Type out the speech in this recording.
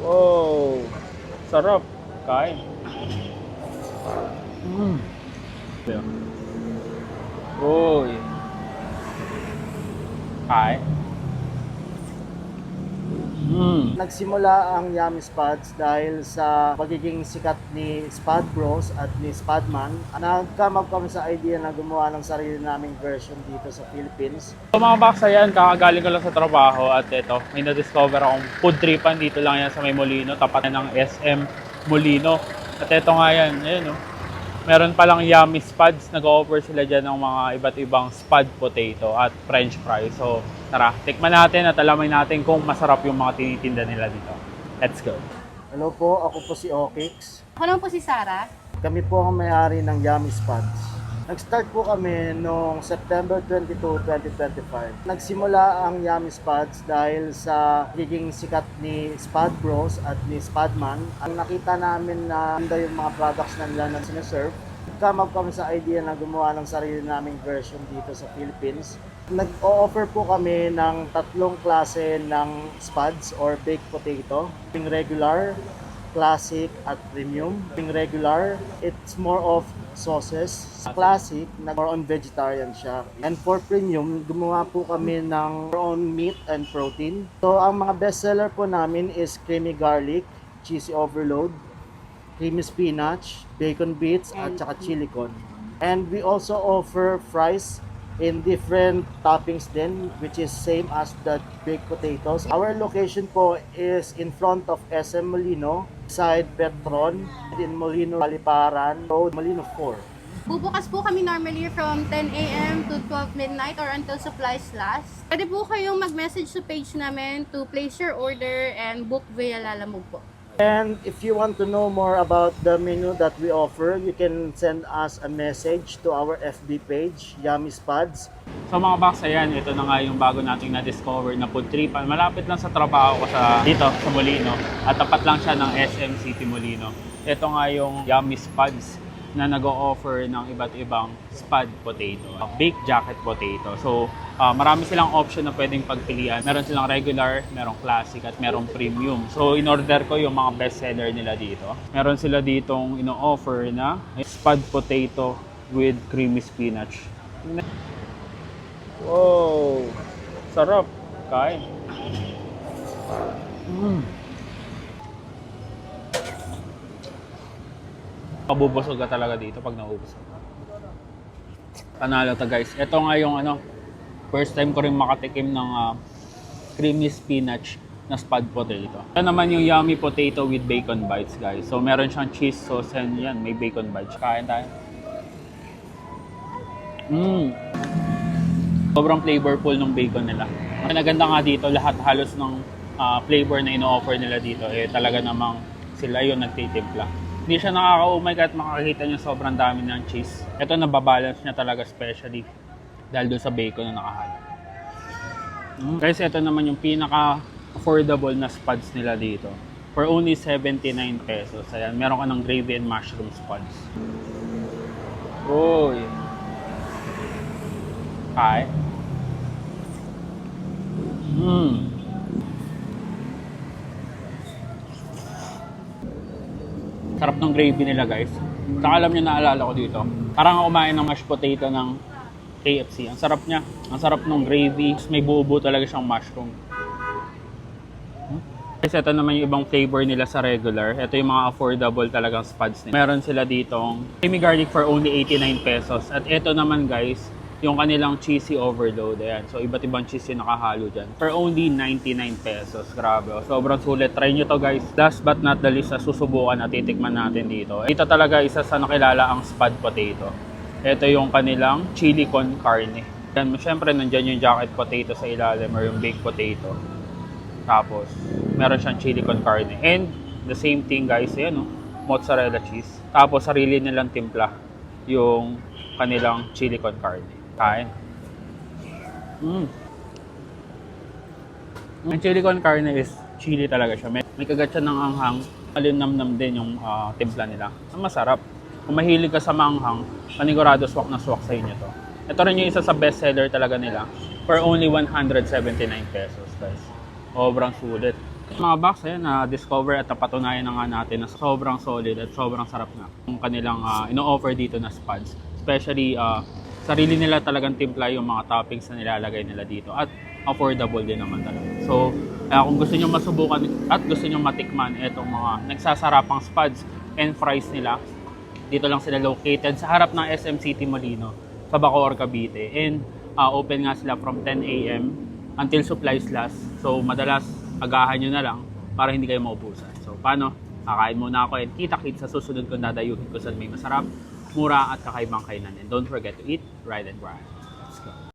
Wow! Sarap! Kain! Mm. Uy! Kain! Nagsimula ang Yummy Spuds dahil sa pagiging sikat ni Spud Bros at ni Spudman. Nag-come up kami sa idea na gumawa ng sarili naming version dito sa Philippines. So mga baksa yan, kakagaling ko lang sa trabaho at ito, may na-discover akong food tripan dito lang yan sa may Molino, tapat ng SM Molino. At ito nga yan, ayan, meron palang Yummy Spuds, nag-offer sila dyan ng mga iba't ibang spud potato at french fries. So tara, tikman natin at alamin natin kung masarap yung mga tinitinda nila dito. Let's go! Hello po, ako po si Okix. Ako naman po si Sarah. Kami po ang may-ari ng Yummy Spuds. Nag-start po kami noong September 22, 2025. Nagsimula ang Yummy Spuds dahil sa pagiging sikat ni Spud Bros at ni Spudman. Ang nakita namin na ganda yung mga products na nila na sinaserve. Come up kami sa idea na gumawa ng sarili naming version dito sa Philippines. Nag-o-offer po kami ng tatlong klase ng spuds or baked potato. Yung regular, classic at premium. Yung regular, it's more of sauces. Classic, more on vegetarian siya. And for premium, gumawa po kami ng more on meat and protein. So, ang mga bestseller po namin is creamy garlic, cheesy overload, creamy spinach, bacon bits, at saka chili con. And we also offer fries in different toppings din, which is same as the baked potatoes. Our location po is in front of SM Molino, side Petron, in Molino, Paliparan, Road, Molino 4. Bubukas po kami normally from 10 a.m. to 12 midnight or until supplies last. Pwede po kayong mag-message sa page namin to place your order and book via Lalamove po. And if you want to know more about the menu that we offer, you can send us a message to our FB page, Yummy Spuds. So mga baksa yan, ito na nga yung bago nating na-discover na food tripan. Malapit lang sa trabaho ko dito sa Molino at tapat lang siya ng SM City Molino. Ito nga yung Yummy Spuds na nag-o-offer ng iba't ibang spud potato, baked jacket potato. So marami silang option na pwedeng pagpilian. Meron silang regular, merong classic at merong premium. So in-order ko yung mga best seller nila dito. Meron sila ditong ino-offer na spud potato with creamy spinach. Wow! Sarap! Kain! Pabubusog ka talaga dito pag naubusog ka. Panalo to guys. Ito nga yung first time ko rin makatikim ng creamy spinach na spud potato. Ito naman yung yummy potato with bacon bites guys. So meron siyang cheese sauce and yan, may bacon bites. Kain tayo. Sobrang flavorful ng bacon nila. Ang naganda nga dito, lahat halos ng flavor na ino-offer nila dito, talaga namang sila yung nagtitimpla. Hindi siya nakakaumay kahit makakita niyo sobrang dami ng cheese. Ito nababalance niya talaga especially dahil doon sa bacon na nakahalo. Guys, ito naman yung pinaka-affordable na spuds nila dito. For only 79 pesos. Ayan, meron ka ng gravy and mushroom spuds. Uy! Ay! Sarap ng gravy nila guys. Saka alam nyo, naalala ko dito. Parang kumain ng mashed potato ng KFC. Ang sarap niya. Ang sarap ng gravy. May buo-buo talaga siyang mushroom. Guys, ito naman yung ibang flavor nila sa regular. Ito yung mga affordable talagang spuds nila. Meron sila ditong creamy garlic for only 89 pesos. At ito naman guys, yung kanilang cheesy overload. Ayan. So, iba't ibang cheese yung nakahalo dyan. For only 99 pesos. Grabe. Sobrang sulit. Try nyo to guys. Last but not the least, susubukan at titikman natin dito. Ito talaga isa sa nakilala ang spud potato. Ito yung kanilang chili con carne. Yan, syempre, nandyan yung jacket potato sa ilalim or yung baked potato. Tapos, meron siyang chili con carne. And, the same thing guys, ayan, mozzarella cheese. Tapos, sarili nilang timpla yung kanilang chili con carne. Kain. Ang chili con carne is chili talaga siya. May kagat siya ng anghang. Malinamnam din yung timpla nila. Ang masarap. Kung mahilig ka sa manghang, panigurado swak na swak sa inyo to. Ito rin yung isa sa best seller talaga nila. For only 179 pesos guys. Sobrang sulit. Mga box, ayan, na-discover at napatunayan na nga natin na sobrang solid at sobrang sarap na yung kanilang ino-offer dito na spuds. Especially, sarili nila talagang timpla yung mga toppings na nilalagay nila dito at affordable din naman talaga. So, kung gusto nyo masubukan at gusto nyo matikman itong mga nagsasarapang spuds and fries nila, dito lang sila located sa harap ng SM City Molino sa Bacoor, Cavite. And open nga sila from 10 a.m. until supplies last. So, madalas agahan nyo na lang para hindi kayo maubusan. So, paano? Kakain muna ako and kita-kit sa susunod kong dadayuhin ko sa may masarap, mura at kakaibang kainan. And don't forget to eat, ride, and grind. Let's go.